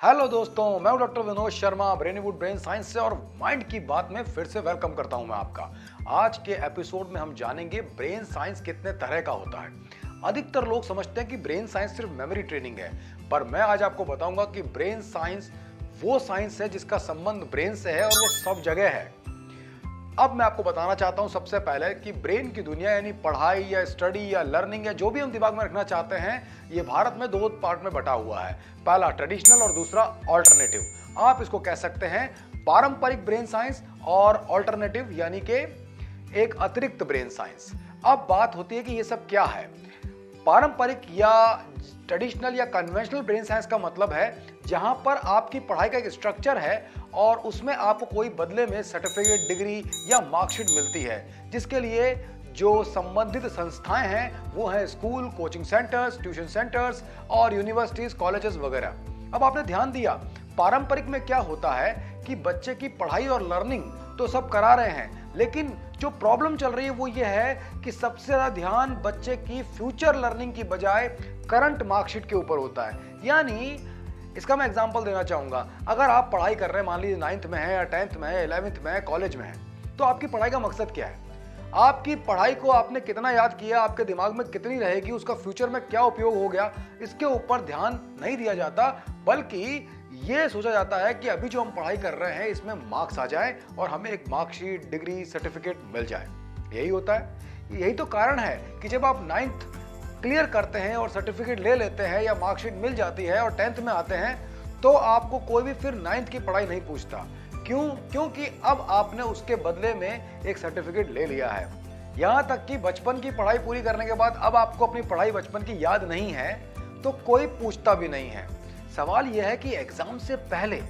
Hello दोस्तों, मैं हूं doctor Vinod Sharma Brainwood brain science से और माइंड की बात में फिर से वेलकम करता हूं मैं आपका। आज के एपिसोड में हम जानेंगे ब्रेन साइंस कितने तरह का होता है। अधिकतर लोग समझते हैं कि ब्रेन साइंस सिर्फ मेमोरी ट्रेनिंग है, पर मैं आज आपको बताऊंगा कि ब्रेन साइंस वो साइंस है जिसका संबंध ब्रेन से है और वो सब जगह है। अब मैं आपको बताना चाहता हूं सबसे पहले कि ब्रेन की दुनिया यानी पढ़ाई या स्टडी या लर्निंग या जो भी हम दिमाग में रखना चाहते हैं, ये भारत में दो पार्ट में बटा हुआ है। पहला ट्रेडिशनल और दूसरा ऑल्टरनेटिव। आप इसको कह सकते हैं पारंपरिक ब्रेन साइंस और ऑल्टरनेटिव यानी कि एक अतिरिक्त ब्रेन साइंस। अब बात होती है कि ये सब क्या है। पारंपरिक या ट्रेडिशनल या कन्वेंशनल ब्रेन साइंस का मतलब है जहां पर आपकी पढ़ाई का एक स्ट्रक्चर है और उसमें आपको कोई बदले में सर्टिफिकेट, डिग्री या मार्कशीट मिलती है, जिसके लिए जो संबंधित संस्थाएं हैं वो है school, coaching centres, tuition centres और यूनिवर्सिटीज, कॉलेजेस वगैरह। अब आपने ध्यान दिया, पारंपरिक में क्या होता है कि बच्चे की पढ़ाई और लर्निंग तो सब करा रहे हैं, लेकिन जो प्रॉब्लम चल रही है वो ये है कि सबसे ज्यादा ध्यान बच्चे की फ्यूचर लर्निंग की बजाय करंट मार्कशीट के ऊपर होता है। यानी इसका मैं एग्जांपल देना चाहूंगा, अगर आप पढ़ाई कर रहे हैं, मान लीजिए 9th में है या 10th में है, 11th में है, कॉलेज में है, तो आपकी पढ़ाई का मकसद क्या है? आपकी पढ़ाई को आपने कितना याद किया, आपके दिमाग में कितनी रहेगी, उसका फ्यूचर में क्या उपयोग हो गया, इसके ऊपर ध्यान नहीं दिया जाता, बल्कि ये सोचा जाता है कि अभी जो हम पढ़ाई कर रहे हैं इसमें मार्क्स आ जाए और हमें एक मार्कशीट, डिग्री, सर्टिफिकेट मिल जाए। यही होता है। यही तो कारण है कि जब आप 9th क्लियर करते हैं और सर्टिफिकेट ले लेते हैं या मार्कशीट मिल जाती है और 10th में आते हैं, तो आपको कोई भी फिर 9th की पढ़ाई नहीं पूछता। क्यों? क्योंकि अब आपने उसके बदले में एक सर्टिफिकेट ले लिया है। यहां तक कि बचपन की पढ़ाई पूरी करने के बाद अब आपको अपनी पढ़ाई बचपन की याद नहीं है तो कोई पूछता भी नहीं है। सवाल यह है कि एग्जाम से पहले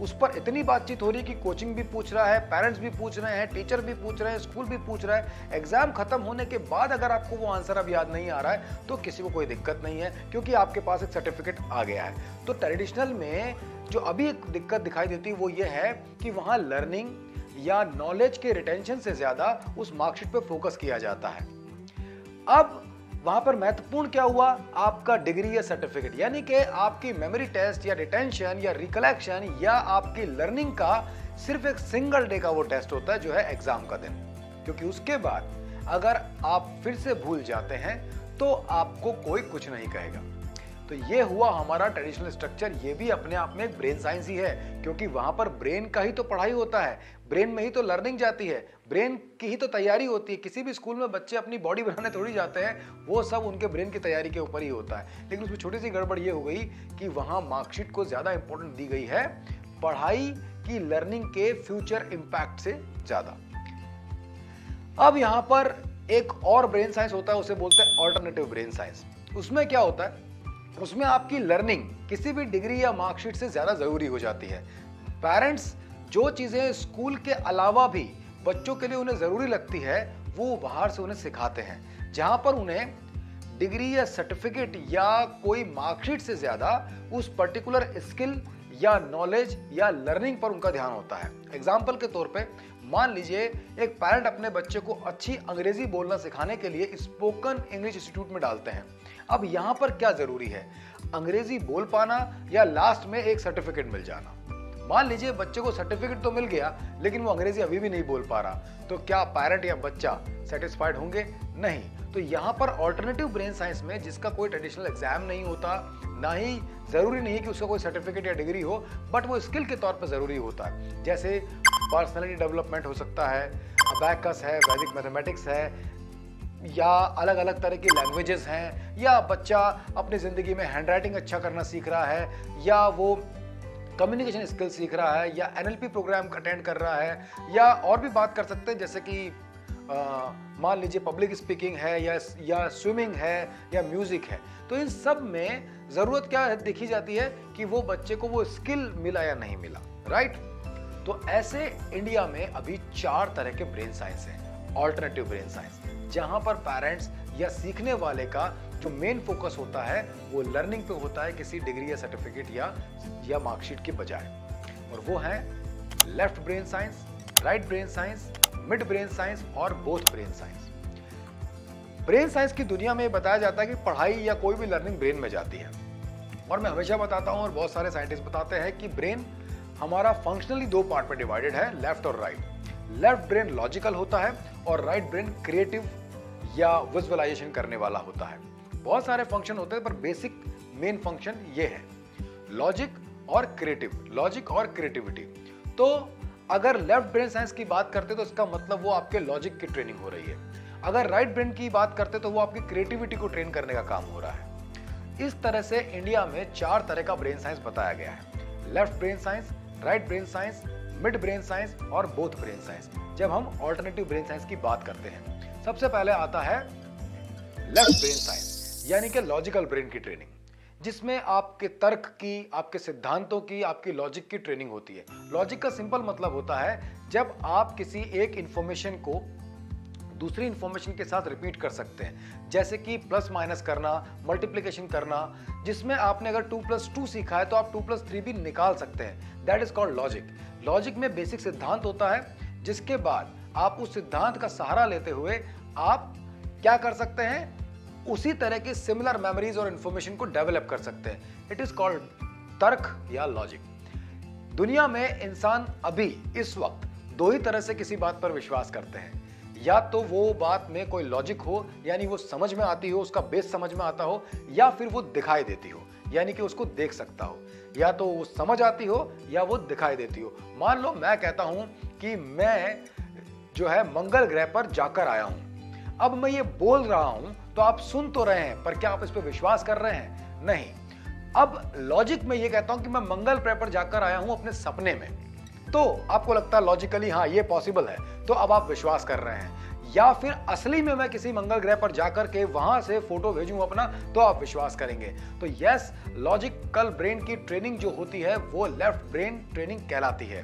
उस पर इतनी बातचीत हो रही है कि कोचिंग भी पूछ रहा है, पेरेंट्स भी पूछ रहे हैं, टीचर भी पूछ रहे हैं, स्कूल भी पूछ रहा है। एग्जाम खत्म होने के बाद अगर आपको वो आंसर अब याद नहीं आ रहा है तो किसी को कोई दिक्कत नहीं है, क्योंकि आपके पास एक सर्टिफिकेट आ गया है। तो ट्रेडिशनल में जो अभी एक दिक्कत दिखाई देती है वो ये है कि वहां लर्निंग या नॉलेज के रिटेंशन से ज्यादा उस मार्कशीट पे फोकस किया जाता है। अब वहां पर महत्वपूर्ण क्या हुआ? आपका डिग्री या सर्टिफिकेट, यानी कि आपकी मेमोरी टेस्ट या रिटेंशन या रिकलेक्शन या आपकी लर्निंग का सिर्फ एक सिंगल डे का वो टेस्ट होता है जो है एग्जाम का दिन। क्योंकि उसके बाद अगर आप फिर से भूल जाते हैं तो आपको कोई कुछ नहीं कहेगा। तो ये हुआ हमारा ट्रेडिशनल स्ट्रक्चर। ये भी अपने आप में एक ब्रेन साइंस ही है, क्योंकि वहां पर ब्रेन का ही तो पढ़ाई होता है, ब्रेन में ही तो लर्निंग जाती है, ब्रेन की ही तो तैयारी होती है। किसी भी स्कूल में बच्चे अपनी बॉडी बनाने थोड़ी जाते हैं, वो सब उनके ब्रेन की तैयारी के ऊपर ही होता है। लेकिन उसमें छोटी सी गड़बड़ ये हो गई कि वहां मार्कशीट को ज्यादा इंपॉर्टेंस दी गई है पढ़ाई की लर्निंग के फ्यूचर इंपैक्ट से ज्यादा। अब यहां पर एक और ब्रेन साइंस होता है, उसे बोलते हैं ऑल्टरनेटिव ब्रेन साइंस। उसमें क्या होता है? उसमें आपकी लर्निंग किसी भी डिग्री या मार्कशीट से ज्यादा जरूरी हो जाती है। पेरेंट्स जो चीजें स्कूल के अलावा भी बच्चों के लिए उन्हें जरूरी लगती है वो बाहर से उन्हें सिखाते हैं, जहां पर उन्हें डिग्री या सर्टिफिकेट या कोई मार्कशीट से ज्यादा उस पर्टिकुलर स्किल या नॉलेज या लर्निंग पर उनका ध्यान होता है। एग्जाम्पल के तौर पे मान लीजिए एक पेरेंट अपने बच्चे को अच्छी अंग्रेजी बोलना सिखाने के लिए स्पोकन इंग्लिश इंस्टीट्यूट में डालते हैं। अब यहां पर क्या जरूरी है? अंग्रेजी बोल पाना या लास्ट में एक सर्टिफिकेट मिल जाना? मान लीजिए बच्चे को सर्टिफिकेट तो मिल गया लेकिन वो अंग्रेजी अभी भी नहीं बोल पा रहा, तो क्या पेरेंट या बच्चा सेटिस्फाइड होंगे? नहीं। तो यहाँ पर ऑल्टरनेटिव ब्रेन साइंस में, जिसका कोई ट्रेडिशनल एग्जाम नहीं होता, ना ही जरूरी नहीं है कि उसका कोई सर्टिफिकेट या डिग्री हो, बट वो स्किल के तौर पर जरूरी होता है। जैसे पर्सनैलिटी डेवलपमेंट हो सकता है, अबैकस है, वैदिक मैथमेटिक्स है, या अलग अलग तरह की लैंग्वेजेस हैं, या बच्चा अपनी जिंदगी में हैंडराइटिंग अच्छा करना सीख रहा है, या वो कम्युनिकेशन स्किल सीख रहा है, या एनएलपी प्रोग्राम अटेंड कर रहा है, या और भी बात कर सकते हैं जैसे कि मान लीजिए पब्लिक स्पीकिंग है या स्विमिंग है या म्यूजिक है। तो इन सब में जरूरत क्या देखी जाती है कि वो बच्चे को वो स्किल मिला या नहीं मिला, राइट? तो ऐसे इंडिया में अभी 4 तरह के ब्रेन साइंस हैं, ऑल्टरनेटिव ब्रेन साइंस, जहां पर पेरेंट्स या सीखने वाले का जो मेन फोकस होता है वो लर्निंग पे होता है, किसी डिग्री या सर्टिफिकेट या मार्कशीट के बजाय। और वो है left brain science, right brain science, mid brain science और both brain science. Brain science की दुनिया में बताया जाता है कि पढ़ाई या कोई भी लर्निंग ब्रेन में जाती है। और मैं हमेशा बताता हूं और बहुत सारे साइंटिस्ट बताते हैं कि ब्रेन हमारा फंक्शनली दो पार्ट में डिवाइडेड है, लेफ्ट और राइट। लेफ्ट ब्रेन लॉजिकल होता है और राइट ब्रेन क्रिएटिव या विजुअलाइजेशन करने वाला होता है। बहुत सारे फंक्शन होते हैं पर बेसिक मेन फंक्शन ये है, लॉजिक और क्रिएटिव, लॉजिक और क्रिएटिविटी। तो अगर लेफ्ट ब्रेन साइंस की बात करते तो इसका मतलब वो आपके लॉजिक की ट्रेनिंग हो रही है, अगर राइट ब्रेन की बात करते तो वो आपकी क्रिएटिविटी को ट्रेन करने का काम हो रहा है। इस तरह से इंडिया में 4 तरह का ब्रेन साइंस बताया गया है, left brain science, right brain science, mid brain science और बोथ ब्रेन साइंस, जब हम ऑल्टरनेटिव ब्रेन साइंस की बात करते हैं। सबसे पहले आता है लेफ्ट ब्रेन साइंस, यानी कि लॉजिकल ब्रेन की ट्रेनिंग, जिसमें आपके तर्क की, आपके सिद्धांतों की, आपकी लॉजिक की ट्रेनिंग होती है। लॉजिक का सिंपल मतलब होता है जब आप किसी एक इंफॉर्मेशन को दूसरी इंफॉर्मेशन के साथ रिपीट कर सकते हैं, जैसे कि प्लस माइनस करना, मल्टीप्लिकेशन करना, जिसमें आपने अगर 2 + 2 सीखा है तो आप 2 + 3 भी निकाल सकते हैं। That is called logic. Logic में बेसिक सिद्धांत होता है, जिसके बाद आप उस सिद्धांत का सहारा लेते हुए आप क्या कर सकते हैं, उसी तरह की सिमिलर मेमोरीज और इंफॉर्मेशन को डेवलप कर सकते हैं। इट इज कॉल्ड तर्क या लॉजिक। दुनिया में इंसान अभी इस वक्त 2 ही तरह से किसी बात पर विश्वास करते हैं, या तो वो बात में कोई लॉजिक हो, यानी वो समझ में आती हो, उसका बेस समझ में आता हो, या फिर वो दिखाई देती हो, यानी कि उसको देख सकता हो। या तो वो समझ आती हो या वो दिखाई देती हो। मान लो मैं कहता हूं कि मैं जो है मंगल ग्रह पर जाकर आया हूं। अब मैं ये बोल रहा हूं तो आप सुन तो रहे हैं, पर क्या आप इस पर विश्वास कर रहे हैं? नहीं। अब लॉजिक में ये कहता हूं कि मैं मंगल ग्रह पर जाकर आया हूं अपने सपने में, तो आपको लगता है लॉजिकली हाँ ये पॉसिबल है, तो अब आप विश्वास कर रहे हैं। या फिर असली में मैं किसी मंगल ग्रह पर जाकर के वहां से फोटो भेजूं अपना, तो आप विश्वास करेंगे। तो यस, लॉजिकल ब्रेन की ट्रेनिंग जो होती है वो लेफ्ट ब्रेन ट्रेनिंग कहलाती है,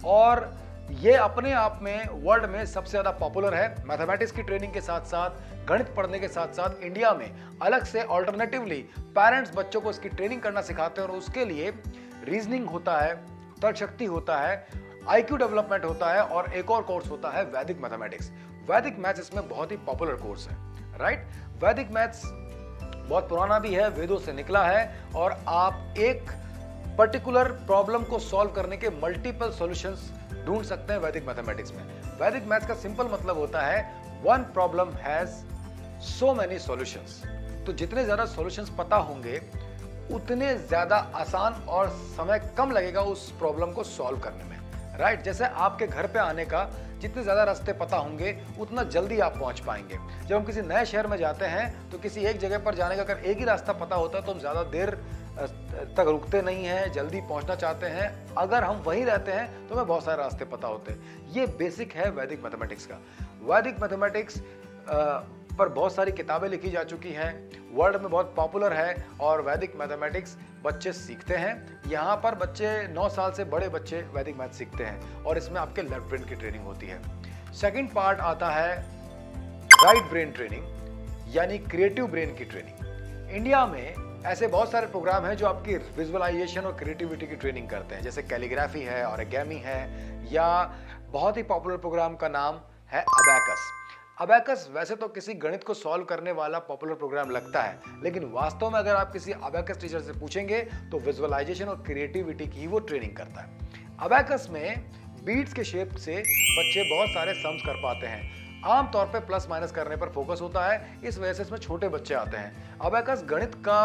और ये अपने आप में वर्ल्ड में सबसे ज्यादा पॉपुलर है। मैथमेटिक्स की ट्रेनिंग के साथ साथ, गणित पढ़ने के साथ साथ इंडिया में अलग से ऑल्टरनेटिवली पेरेंट्स बच्चों को इसकी ट्रेनिंग करना सिखाते हैं, और उसके लिए रीजनिंग होता है, तर्क शक्ति होता है, IQ डेवलपमेंट होता है, और एक और कोर्स होता है वैदिक मैथमेटिक्स। वैदिक मैथ्स इसमें बहुत ही पॉपुलर कोर्स है, राइट। वैदिक मैथ्स बहुत पुराना भी है, वेदों से निकला है, और आप एक पर्टिकुलर प्रॉब्लम को सॉल्व करने के मल्टीपल सॉल्यूशंस ढूंढ सकते हैं वैदिक मैथमेटिक्स में। वैदिक मैथ्स का सिंपल मतलब होता है one problem has so many solutions. तो जितने ज्यादा सॉल्यूशंस पता होंगे उतने ज्यादा आसान और समय कम लगेगा उस प्रॉब्लम को सॉल्व करने में, राइट। जैसे आपके घर पे आने का जितने ज्यादा रास्ते पता होंगे उतना जल्दी आप पहुंच पाएंगे। जब हम किसी नए शहर में जाते हैं तो किसी एक जगह पर जाने का अगर एक ही रास्ता पता होता है तो हम ज्यादा देर तक रुकते नहीं हैं, जल्दी पहुंचना चाहते हैं। अगर हम वहीं रहते हैं तो हमें बहुत सारे रास्ते पता होते हैं। ये बेसिक है वैदिक मैथमेटिक्स का। वैदिक मैथमेटिक्स पर बहुत सारी किताबें लिखी जा चुकी हैं, वर्ल्ड में बहुत पॉपुलर है, और वैदिक मैथमेटिक्स बच्चे सीखते हैं। यहाँ पर बच्चे 9 साल से बड़े बच्चे वैदिक मैथ सीखते हैं, और इसमें आपके लेफ्ट ब्रेन की ट्रेनिंग होती है। सेकंड पार्ट आता है राइट ब्रेन ट्रेनिंग, यानी क्रिएटिव ब्रेन की ट्रेनिंग। इंडिया में ऐसे बहुत सारे प्रोग्राम हैं जो आपकी विजुअलाइजेशन और क्रिएटिविटी की ट्रेनिंग करते हैं, जैसे कैलीग्राफी है, ऑरिगेमी है, या बहुत ही पॉपुलर प्रोग्राम का नाम है अबैकस। अबैकस वैसे तो किसी गणित को सॉल्व करने वाला पॉपुलर प्रोग्राम लगता है, लेकिन वास्तव में अगर आप किसी अबैकस टीचर से पूछेंगे तो विजुअलाइजेशन और क्रिएटिविटी की वो ट्रेनिंग करता है। अबैकस में बीट्स के शेप से बच्चे बहुत सारे सम्स कर पाते हैं। आमतौर पे प्लस माइनस करने पर फोकस होता है, इस वजह से इसमें छोटे बच्चे आते हैं। अबैकस गणित का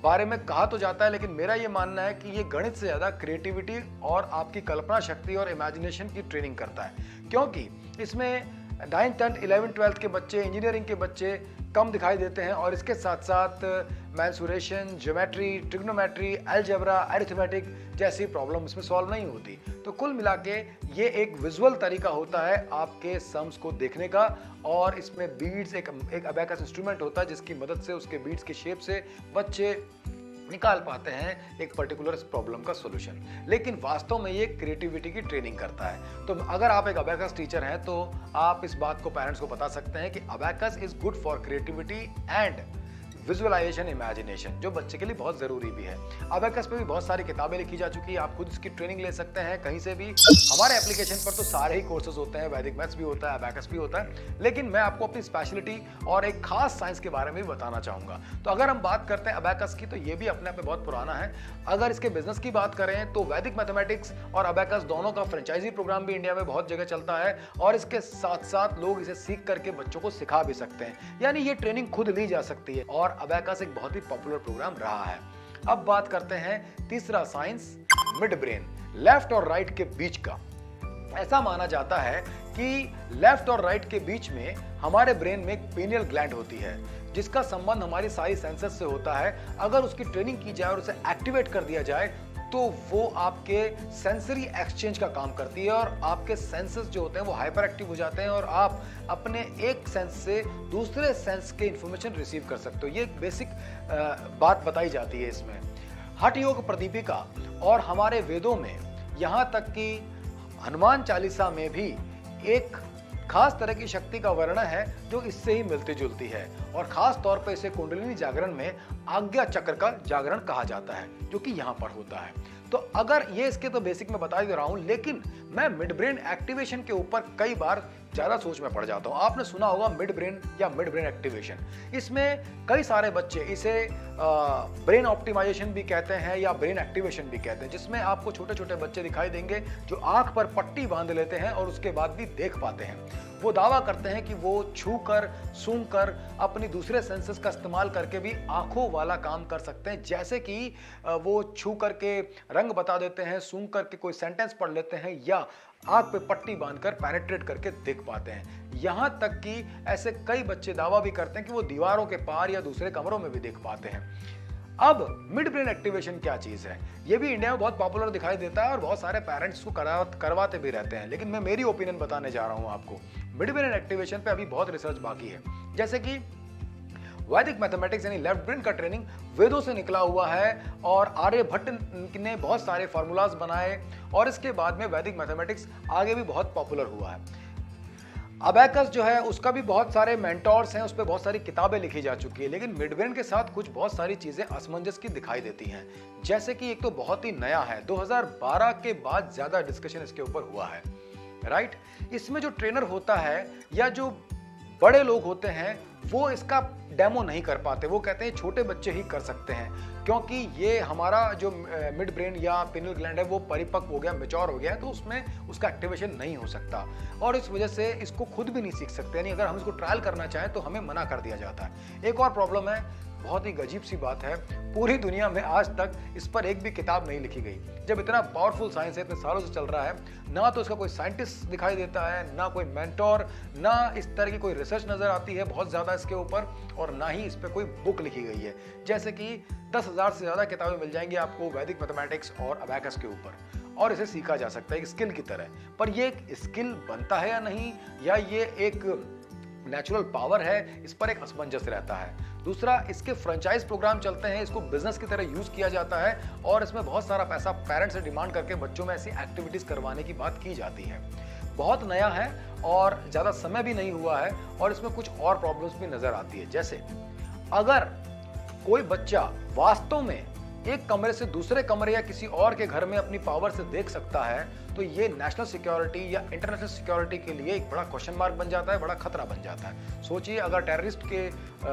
बारे में कहा तो जाता है, लेकिन मेरा ये मानना है कि ये गणित से ज्यादा क्रिएटिविटी और आपकी कल्पना शक्ति और इमेजिनेशन की ट्रेनिंग करता है, क्योंकि इसमें 9th 10th 11th 12th के बच्चे, इंजीनियरिंग के बच्चे कम दिखाई देते हैं, और इसके साथ साथ mensuration, geometry, trigonometry, algebra, arithmetic जैसी प्रॉब्लम इसमें सॉल्व नहीं होती। तो कुल मिला के ये एक विजुअल तरीका होता है आपके सम्स को देखने का, और इसमें बीट्स एक अबैकस इंस्ट्रूमेंट होता है जिसकी मदद से उसके बीट्स के शेप से बच्चे निकाल पाते हैं एक पर्टिकुलर प्रॉब्लम का सॉल्यूशन। लेकिन वास्तव में ये क्रिएटिविटी की ट्रेनिंग करता है। तो अगर आप एक अबैकस टीचर हैं तो आप इस बात को पेरेंट्स को बता सकते हैं कि abacus is good for creativity and visualisation, imagination, जो बच्चे के लिए बहुत जरूरी भी है। अबेकस पे भी बहुत सारी किताबें लिखी जा चुकी है, आप खुद इसकी ट्रेनिंग ले सकते हैं कहीं से भी। हमारे एप्लीकेशन पर तो सारे ही कोर्सेज होते हैं, वैदिक मैथ्स भी होता है, अबेकस भी होता है, लेकिन मैं आपको अपनी स्पेशलिटी और एक खास साइंस के बारे में भी बताना चाहूंगा। तो अगर हम बात करते हैं अबेकस की, तो ये भी अपने आप में बहुत पुराना है। अगर इसके बिजनेस की बात करें तो वैदिक मैथमेटिक्स और अबेकस दोनों का फ्रेंचाइजी प्रोग्राम भी इंडिया में बहुत जगह चलता है, और इसके साथ साथ लोग इसे सीख करके बच्चों को सिखा भी सकते हैं, यानी ये ट्रेनिंग खुद ली जा सकती है, और अबेकस एक बहुत ही पॉपुलर प्रोग्राम रहा है। अब बात करते हैं तीसरा साइंस, मिड ब्रेन, लेफ्ट और राइट के बीच का। ऐसा माना जाता है कि लेफ्ट और राइट के बीच में हमारे ब्रेन में एक पीनियल ग्लैंड होती है, जिसका संबंध हमारी सारी सेंसेस से होता है। अगर उसकी ट्रेनिंग की जाए और उसे एक्टिवेट कर दिया जाए तो वो आपके सेंसरी एक्सचेंज का काम करती है, और आपके सेंसेस जो होते हैं वो हाइपर एक्टिव हो जाते हैं, और आप अपने एक सेंस से दूसरे सेंस के इंफॉर्मेशन रिसीव कर सकते हो। ये एक बेसिक बात बताई जाती है इसमें। हठ योग प्रदीपिका और हमारे वेदों में, यहाँ तक कि हनुमान चालीसा में भी एक खास तरह की शक्ति का वर्णन है जो इससे ही मिलती जुलती है, और खास तौर पर इसे कुंडलिनी जागरण में आज्ञा चक्र का जागरण कहा जाता है, जो कि यहाँ पर होता है। तो अगर ये इसके तो बेसिक में बता दे रहा हूं, लेकिन मैं मिड ब्रेन एक्टिवेशन के ऊपर कई बार ज्यादा सोच में पड़ जाता हूं। आपने सुना होगा मिड ब्रेन या मिड ब्रेन एक्टिवेशन। इसमें कई सारे बच्चे इसे ब्रेन ऑप्टिमाइजेशन भी कहते हैं या ब्रेन एक्टिवेशन भी कहते हैं, जिसमें आपको छोटे छोटे बच्चे दिखाई देंगे जो आंख पर पट्टी बांध लेते हैं और उसके बाद भी देख पाते हैं। वो दावा करते हैं कि वो छू कर, सूंघ कर, अपनी दूसरे सेंसेस का इस्तेमाल करके भी आंखों वाला काम कर सकते हैं, जैसे कि वो छू करके रंग बता देते हैं, सूंघ करके कोई सेंटेंस पढ़ लेते हैं, या आंख पे पट्टी बांधकर पेनिट्रेट करके देख पाते हैं। यहां तक कि ऐसे कई बच्चे दावा भी करते हैं कि वो दीवारों के पार या दूसरे कमरों में भी देख पाते हैं। अब मिड ब्रेन एक्टिवेशन क्या चीज है, ये भी इंडिया में बहुत पॉपुलर दिखाई देता है और बहुत सारे पेरेंट्स को करवाते भी रहते हैं, लेकिन मैं मेरी ओपिनियन बताने जा रहा हूं आपको। मिड ब्रेन एक्टिवेशन पे अभी बहुत रिसर्च बाकी है। जैसे कि वैदिक मैथमेटिक्स यानी लेफ्ट ब्रेन का ट्रेनिंग वेदों से निकला हुआ है, और आर्यभट्ट ने बहुत सारे फार्मूलाज बनाए, और इसके बाद में वैदिक मैथमेटिक्स आगे भी बहुत पॉपुलर हुआ है। अबेकस जो है उसका भी बहुत सारे मेंटोर्स हैं, उस पर बहुत सारी किताबें लिखी जा चुकी है, लेकिन मिड ब्रेन के साथ कुछ बहुत सारी चीजें असमंजस की दिखाई देती हैं। जैसे कि एक तो बहुत ही नया है, 2012 के बाद ज्यादा डिस्कशन इसके ऊपर हुआ है, राइट। इसमें जो ट्रेनर होता है या जो बड़े लोग होते हैं वो इसका डेमो नहीं कर पाते, वो कहते हैं छोटे बच्चे ही कर सकते हैं, क्योंकि ये हमारा जो मिड ब्रेन या पिनियल ग्लैंड है वो परिपक्व हो गया, मैच्योर हो गया है, तो उसमें उसका एक्टिवेशन नहीं हो सकता, और इस वजह से इसको खुद भी नहीं सीख सकते, यानी अगर हम इसको ट्रायल करना चाहें तो हमें मना कर दिया जाता है। एक और प्रॉब्लम है, बहुत ही अजीब सी बात है, पूरी दुनिया में आज तक इस पर एक भी किताब नहीं लिखी गई। जब इतना पावरफुल साइंस है, इतने सालों से चल रहा है, ना तो इसका कोई साइंटिस्ट दिखाई देता है, ना कोई मेंटोर, ना इस तरह की कोई रिसर्च नजर आती है बहुत ज्यादा इसके ऊपर, और ना ही इस पर कोई बुक लिखी गई है। जैसे कि 10,000 से ज्यादा किताबें मिल जाएंगी आपको वैदिक मैथमेटिक्स और अबेकस के ऊपर, और इसे सीखा जा सकता है एक स्किल की तरह। पर ये एक स्किल बनता है या नहीं, या ये एक नेचुरल पावर है, इस पर एक असमंजस रहता है। दूसरा, इसके फ्रेंचाइज प्रोग्राम चलते हैं, इसको बिजनेस की तरह यूज किया जाता है, और इसमें बहुत सारा पैसा पेरेंट्स से डिमांड करके बच्चों में ऐसी एक्टिविटीज करवाने की बात की जाती है। बहुत नया है और ज्यादा समय भी नहीं हुआ है, और इसमें कुछ और प्रॉब्लम्स भी नजर आती है। जैसे अगर कोई बच्चा वास्तव में एक कमरे से दूसरे कमरे या किसी और के घर में अपनी पावर से देख सकता है, तो ये नेशनल सिक्योरिटी या इंटरनेशनल सिक्योरिटी के लिए एक बड़ा क्वेश्चन मार्क बन जाता है, बड़ा खतरा बन जाता है। सोचिए अगर टेररिस्ट के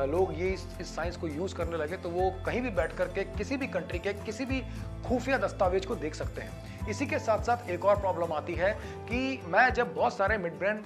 लोग ये इस साइंस को यूज करने लगे, तो वो कहीं भी बैठ करके किसी भी कंट्री के किसी भी खुफिया दस्तावेज को देख सकते हैं। इसी के साथ साथ एक और प्रॉब्लम आती है कि मैं जब बहुत सारे मिड ब्रेन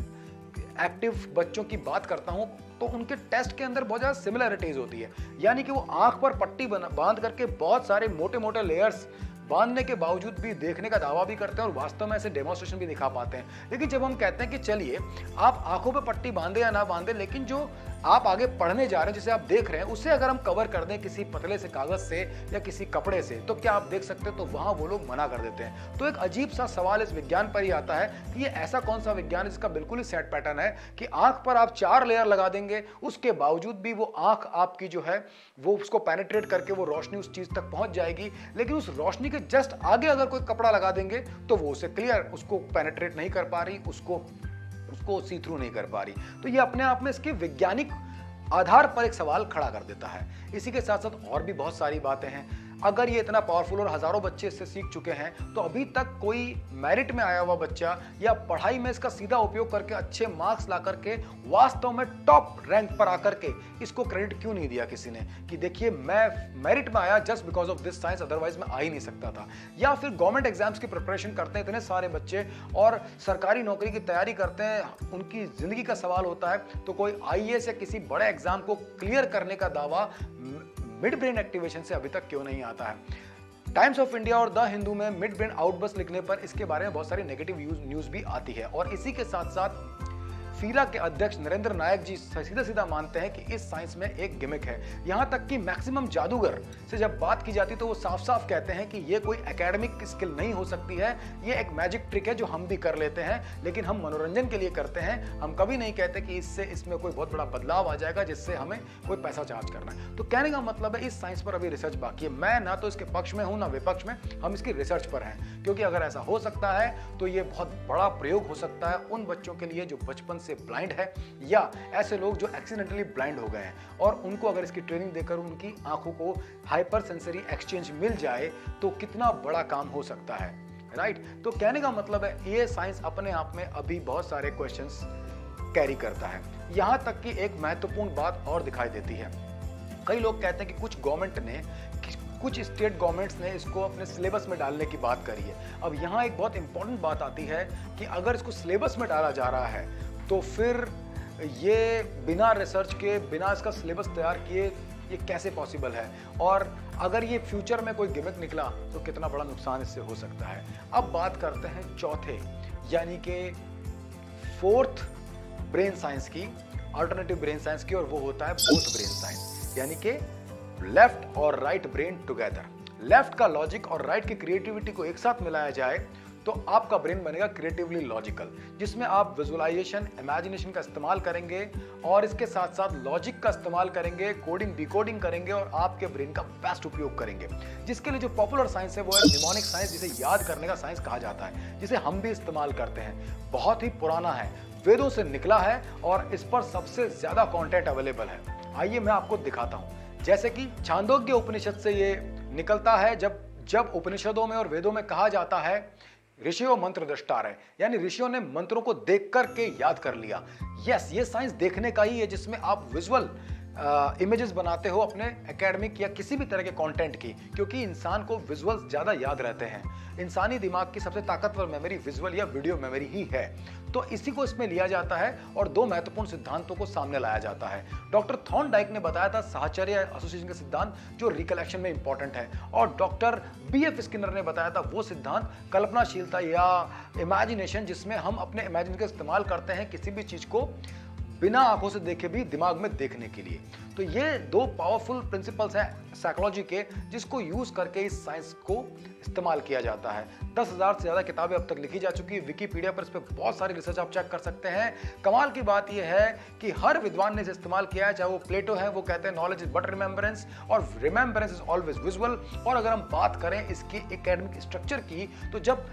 एक्टिव बच्चों की बात करता हूं, तो उनके टेस्ट के अंदर बहुत ज्यादा सिमिलरिटीज होती है, यानी कि वो आंख पर पट्टी बांध करके बहुत सारे मोटे मोटे लेयर्स बांधने के बावजूद भी देखने का दावा भी करते हैं, और वास्तव में ऐसे डेमोन्स्ट्रेशन भी दिखा पाते हैं। लेकिन जब हम कहते हैं कि चलिए आप आंखों पे पट्टी बांधे या ना बांधे, लेकिन जो आप आगे पढ़ने जा रहे हैं, जिसे आप देख रहे हैं, उसे अगर हम कवर कर दें किसी पतले से कागज से या किसी कपड़े से, तो क्या आप देख सकते हैं? तो वहां वो लोग मना कर देते हैं। तो एक अजीब सा सवाल इस विज्ञान पर ही आता है कि ये ऐसा कौन सा विज्ञान है जिसका बिल्कुल ही सेट पैटर्न है कि आंख पर आप 4 लेयर लगा देंगे, उसके बावजूद भी वो आंख आपकी जो है वो उसको पेनिट्रेट करके वो रोशनी उस चीज तक पहुंच जाएगी, लेकिन उस रोशनी के जस्ट आगे अगर कोई कपड़ा लगा देंगे तो वो उसे क्लियर उसको पेनिट्रेट नहीं कर पा रही, उसको सी थ्रू नहीं कर पा रही। तो ये अपने आप में इसके वैज्ञानिक आधार पर एक सवाल खड़ा कर देता है। इसी के साथ साथ और भी बहुत सारी बातें हैं। अगर ये इतना पावरफुल और हजारों बच्चे इससे सीख चुके हैं, तो अभी तक कोई मेरिट में आया हुआ बच्चा या पढ़ाई में इसका सीधा उपयोग करके अच्छे मार्क्स ला करके वास्तव में टॉप रैंक पर आकर के इसको क्रेडिट क्यों नहीं दिया किसी ने कि देखिए मैं मेरिट में आया just because of this science, otherwise मैं आ ही नहीं सकता था। या फिर गवर्नमेंट एग्जाम्स की प्रिपरेशन करते हैं इतने सारे बच्चे और सरकारी नौकरी की तैयारी करते हैं, उनकी जिंदगी का सवाल होता है, तो कोई आईएएस या किसी बड़े एग्जाम को क्लियर करने का दावा मिड ब्रेन एक्टिवेशन से अभी तक क्यों नहीं आता है। टाइम्स ऑफ इंडिया और द हिंदू में मिड ब्रेन आउटबर्स्ट लिखने पर इसके बारे में बहुत सारी नेगेटिव न्यूज भी आती है। और इसी के साथ साथ फीला के अध्यक्ष नरेंद्र नायक जी सीधा सीधा मानते हैं कि इस साइंस में एक गिमिक है। यहां तक कि मैक्सिमम जादूगर से जब बात की जाती तो वो साफ साफ कहते हैं कि ये कोई एकेडमिक स्किल नहीं हो सकती है, ये एक मैजिक ट्रिक है जो हम भी कर लेते हैं, लेकिन हम मनोरंजन के लिए करते हैं। हम कभी नहीं कहते कि इससे इसमें कोई बहुत बड़ा बदलाव आ जाएगा जिससे हमें कोई पैसा चार्ज करना है। तो कहने का मतलब है इस साइंस पर अभी रिसर्च बाकी है। मैं ना तो इसके पक्ष में हूं ना विपक्ष में, हम इसकी रिसर्च पर हैं, क्योंकि अगर ऐसा हो सकता है तो ये बहुत बड़ा प्रयोग हो सकता है उन बच्चों के लिए जो बचपन से ब्लाइंड है या ऐसे लोग जो एक्सीडेंटली ब्लाइंड हो गए हैं, और उनको अगर इसकी ट्रेनिंग देकर उनकी आंखों को हाइपर सेंसरी एक्सचेंज मिल जाए तो कितना बड़ा काम हो सकता है, राइट। तो कहने का मतलब है ये साइंस अपने आप में अभी बहुत सारे क्वेश्चंस कैरी करता है। यहां तक कि एक महत्वपूर्ण बात और दिखाई देती है। कई लोग कहते हैं कि कुछ स्टेट गवर्नमेंट्स ने इसको अपने सिलेबस में डालने की बात करी है। अब यहाँ एक बहुत इंपॉर्टेंट बात आती है कि अगर इसको सिलेबस में डाला जा रहा है तो फिर ये बिना रिसर्च के, बिना इसका सिलेबस तैयार किए ये कैसे पॉसिबल है, और अगर ये फ्यूचर में कोई गिमिक निकला तो कितना बड़ा नुकसान इससे हो सकता है। अब बात करते हैं चौथे यानी कि फोर्थ ब्रेन साइंस की, अल्टरनेटिव ब्रेन साइंस की, और वो होता है बोथ ब्रेन साइंस, यानी कि लेफ्ट और राइट ब्रेन टुगेदर। लेफ्ट का लॉजिक और राइट की क्रिएटिविटी को एक साथ मिलाया जाए तो आपका ब्रेन बनेगा क्रिएटिवली लॉजिकल, जिसमें आप विजुअलाइजेशन, इमेजिनेशन का इस्तेमाल करेंगे और इसके साथ साथ लॉजिक का इस्तेमाल करेंगे, कोडिंग डिकोडिंग करेंगे और आपके ब्रेन का बेस्ट उपयोग करेंगे। जिसके लिए जो पॉपुलर साइंस है वो है निमोनिक साइंस, जिसे याद करने का साइंस कहा जाता है, जिसे हम भी इस्तेमाल करते हैं। बहुत ही पुराना है, वेदों से निकला है और इस पर सबसे ज्यादा कंटेंट अवेलेबल है। आइए मैं आपको दिखाता हूं। जैसे कि छांदोग्य उपनिषद से ये निकलता है। जब उपनिषदों में और वेदों में कहा जाता है ऋषियों मंत्र दृष्टार है, यानी ऋषियों ने मंत्रों को देख करके याद कर लिया। यस, ये साइंस देखने का ही है जिसमें आप विजुअल इमेजेस बनाते हो अपने एकेडमिक या किसी भी तरह के कंटेंट की, क्योंकि इंसान को विजुअल्स ज्यादा याद रहते हैं। इंसानी दिमाग की सबसे ताकतवर मेमोरी विजुअल या वीडियो मेमोरी ही है। तो इसी को इसमें लिया जाता है और दो महत्वपूर्ण सिद्धांतों को सामने लाया जाता है। डॉक्टर थॉर्नडाइक ने बताया था साहचर्य एसोसिएशन का सिद्धांत, जो रिकलेक्शन में इंपॉर्टेंट है, और डॉक्टर बीएफ स्किनर ने बताया था वो सिद्धांत कल्पनाशीलता या इमेजिनेशन, जिसमें हम अपने इमेजिनेशन का इस्तेमाल करते हैं किसी भी चीज को बिना आंखों से देखे भी दिमाग में देखने के लिए। तो ये दो पावरफुल प्रिंसिपल्स हैं साइकोलॉजी के, जिसको यूज करके इस साइंस को इस्तेमाल किया जाता है। 10,000 से ज्यादा किताबें अब तक लिखी जा चुकी है। विकिपीडिया पर इस पर बहुत सारी रिसर्च आप चेक कर सकते हैं। कमाल की बात यह है कि हर विद्वान ने इसे इस्तेमाल किया है, चाहे वो प्लेटो है, वो कहते हैं नॉलेज इज बट रिमेंबरेंस, और रिमेंबरेंस इज ऑलवेज विजुअल। और अगर हम बात करें इसकी एकेडमिक स्ट्रक्चर की, तो जब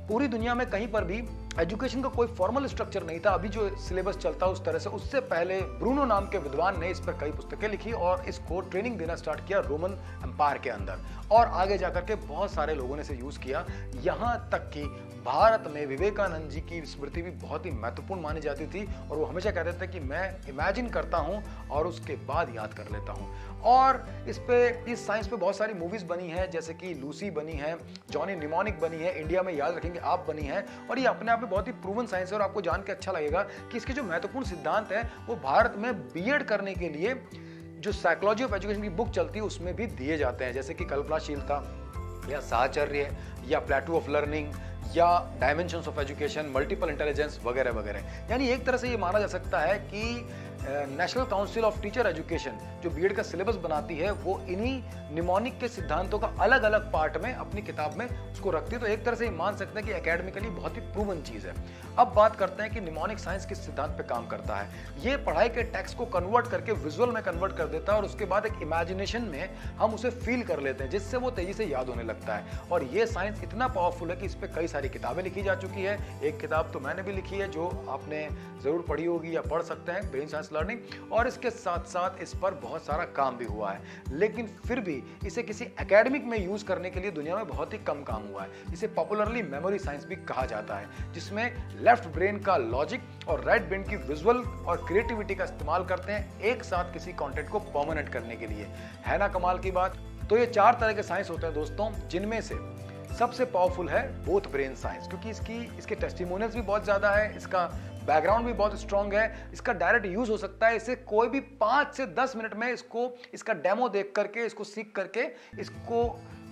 पूरी दुनिया में कहीं पर भी एजुकेशन का कोई फॉर्मल स्ट्रक्चर नहीं था, अभी जो सिलेबस चलता है उस तरह से, उससे पहले ब्रूनो नाम के विद्वान ने इस पर कई पुस्तकें लिखी और इसको ट्रेनिंग देना स्टार्ट किया रोमन एम्पायर के अंदर, और आगे जाकर के बहुत सारे लोगों ने इसे यूज किया। यहां तक कि भारत में विवेकानंद जी की स्मृति भी बहुत ही महत्वपूर्ण मानी जाती थी, और वो हमेशा कहते थे कि मैं इमेजिन करता हूं और उसके बाद याद कर लेता हूं। और इस साइंस पे बहुत सारी मूवीज बनी हैं, जैसे कि लूसी बनी है, जॉनी निमोनिक बनी है, इंडिया में याद रखेंगे आप बनी है, और ये अपने आप में बहुत ही प्रूवन साइंस है। और आपको जान के अच्छा लगेगा कि इसके जो महत्वपूर्ण सिद्धांत है वो भारत में बीएड करने के लिए जो साइकोलॉजी ऑफ एजुकेशन की बुक चलती है उसमें भी दिए जाते हैं, जैसे कि कल्पनाशीलता या साहचर्य या प्लेटू ऑफ लर्निंग या dimensions of education, multiple intelligence वगैरह वगैरह। यानी एक तरह से ये माना जा सकता है कि national council of teacher education जो बीएड का सिलेबस बनाती है वो इन्हीं निमोनिक के सिद्धांतों का अलग अलग पार्ट में अपनी किताब में उसको रखती है। तो एक तरह से ये मान सकते हैं कि एकेडमिकली बहुत ही प्रूवन चीज है। अब बात करते हैं कि निमोनिक साइंस किस सिद्धांत पे काम करता है। ये पढ़ाई के टेक्स्ट को कन्वर्ट करके विजुअल में कन्वर्ट कर देता है, और उसके बाद एक इमेजिनेशन में हम उसे फील कर लेते हैं, जिससे वो तेजी से याद होने लगता है। और ये साइंस इतना पावरफुल है कि इस पर कई सारी किताबें लिखी जा चुकी है। एक किताब तो मैंने भी लिखी है जो आपने जरूर पढ़ी होगी या पढ़ सकते हैं, ब्रेन साइंस कंटिन्यूअस लर्निंग और इसके साथ साथ इस पर बहुत सारा काम भी हुआ है, लेकिन फिर भी इसे किसी एकेडमिक में यूज करने के लिए दुनिया में बहुत ही कम काम हुआ है। इसे पॉपुलरली मेमोरी साइंस भी कहा जाता है, जिसमें लेफ्ट ब्रेन का लॉजिक और राइट ब्रेन की विजुअल और क्रिएटिविटी का इस्तेमाल करते हैं एक साथ किसी कंटेंट को परमानेंट करने के लिए। है ना कमाल की बात। तो ये 4 तरह के साइंस होते हैं दोस्तों, जिनमें से सबसे पावरफुल है बोथ ब्रेन साइंस, क्योंकि इसके टेस्टिमोनियल्स भी बहुत ज्यादा है, इसका बैकग्राउंड भी बहुत स्ट्रांग है, इसका डायरेक्ट यूज हो सकता है। इसे कोई भी 5 से 10 मिनट में इसका डेमो देख करके, इसको सीख करके, इसको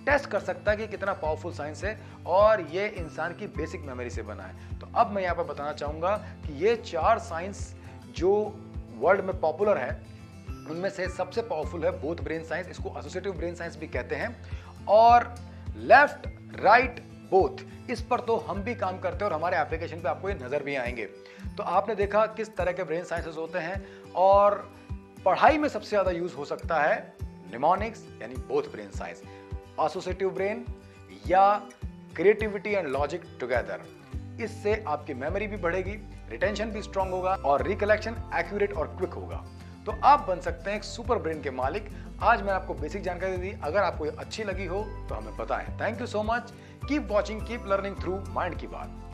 टेस्ट कर सकता है कि कितना पावरफुल साइंस है, और ये इंसान की बेसिक मेमोरी से बना है। तो अब मैं यहाँ पर बताना चाहूंगा कि ये 4 साइंस जो वर्ल्ड में पॉपुलर है, उनमें से सबसे पावरफुल है बोथ ब्रेन साइंस, इसको एसोसिएटिव ब्रेन साइंस भी कहते हैं, और लेफ्ट राइट बोथ, इस पर तो हम भी काम करते हैं और हमारे एप्लीकेशन पे आपको ये नजर भी आएंगे। तो आपने देखा किस तरह के ब्रेन साइंसेस होते हैं, और पढ़ाई में सबसे ज्यादा यूज हो सकता है निमोनिक्स यानी both brain science, associative brain या क्रिएटिविटी एंड लॉजिक टुगेदर। इससे आपकी मेमोरी भी बढ़ेगी, रिटेंशन भी स्ट्रांग होगा और रिकलेक्शन एक्यूरेट और क्विक होगा। तो आप बन सकते हैं एक सुपर ब्रेन के मालिक। आज मैंने आपको बेसिक जानकारी दी, अगर आपको ये अच्छी लगी हो तो हमें बताएं। Thank you so much. Keep watching, keep learning through mind की बात।